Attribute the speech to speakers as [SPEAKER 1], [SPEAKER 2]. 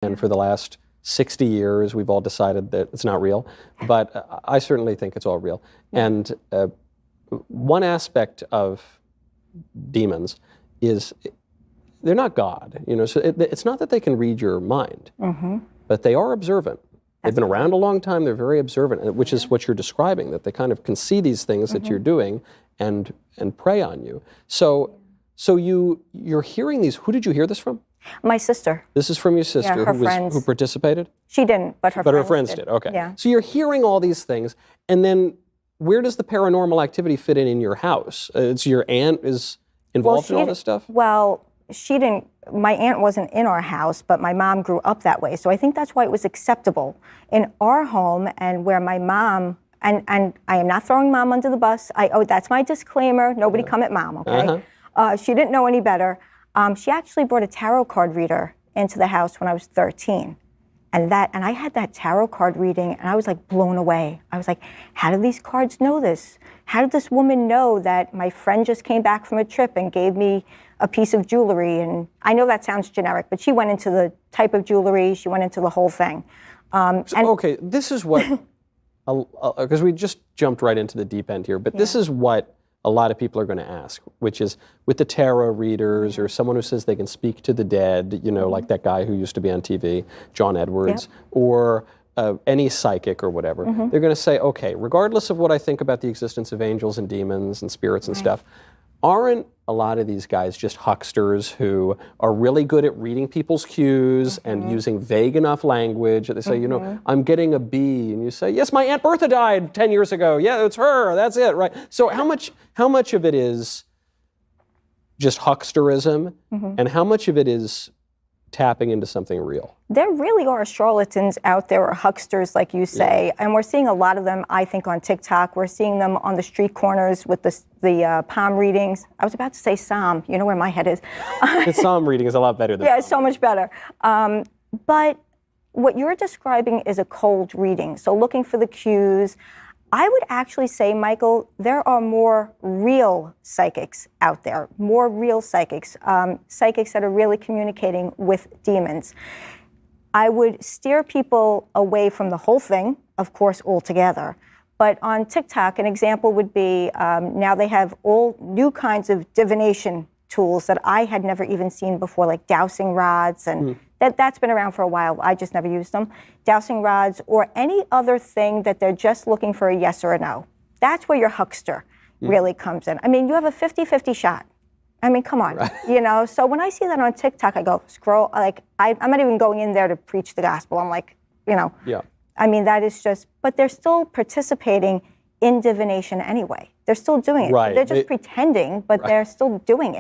[SPEAKER 1] And for the last 60 years, we've all decided that it's not real. But I certainly think it's all real. And one aspect of demons is they're not God. So it's not that they can read your mind, but they are observant. They've been around a long time. They're very observant, which is what you're describing, that they kind of can see these things that you're doing and prey on you. So you're hearing these. Who did you hear this from?
[SPEAKER 2] My sister.
[SPEAKER 1] This is from your sister who participated?
[SPEAKER 2] She didn't, but her friends did.
[SPEAKER 1] Okay.
[SPEAKER 2] Yeah.
[SPEAKER 1] So you're hearing all these things, and then where does the paranormal activity fit in your house? It's your aunt is involved in all this stuff?
[SPEAKER 2] Well, she didn't. My aunt wasn't in our house, but my mom grew up that way. So I think that's why it was acceptable in our home, and where my mom, and I am not throwing mom under the bus. That's my disclaimer. Nobody come at mom, okay? She didn't know any better. She actually brought a tarot card reader into the house when I was 13. And I had that tarot card reading, and I was like blown away. I was like, how did these cards know this? How did this woman know that my friend just came back from a trip and gave me a piece of jewelry? And I know that sounds generic, but she went into the type of jewelry, she went into the whole thing.
[SPEAKER 1] Okay, this is what, because we just jumped right into the deep end here, but this is what a lot of people are going to ask, which is with the tarot readers or someone who says they can speak to the dead, like that guy who used to be on TV, John Edwards, or any psychic or whatever. They're going to say, okay, regardless of what I think about the existence of angels and demons and spirits and stuff, aren't a lot of these guys just hucksters who are really good at reading people's cues and using vague enough language? They say, I'm getting a B, and you say, yes, my Aunt Bertha died 10 years ago. Yeah, it's her. That's it, right? So how much of it is just hucksterism, and how much of it is tapping into something real?
[SPEAKER 2] There really are charlatans out there, or hucksters, like you say, and we're seeing a lot of them, I think, on TikTok. We're seeing them on the street corners with the palm readings. I was about to say Psalm. You know where my head is.
[SPEAKER 1] The Psalm reading is a lot better than
[SPEAKER 2] it's so much better. But what you're describing is a cold reading, so looking for the cues. I would actually say, Michael, there are more real psychics out there, more real psychics, psychics that are really communicating with demons. I would steer people away from the whole thing, of course, altogether. But on TikTok, an example would be now they have all new kinds of divination tools that I had never even seen before, like dowsing rods, and that's been around for a while. I just never used them. Dowsing rods, or any other thing that they're just looking for a yes or a no. That's where your huckster really comes in. I mean, you have a 50-50 shot. I mean, come on, So when I see that on TikTok, I go, scroll, like, I'm not even going in there to preach the gospel. I'm like, I mean, that is just, but they're still participating in divination anyway. They're still doing it.
[SPEAKER 1] Right.
[SPEAKER 2] They're just pretending, but they're still doing it.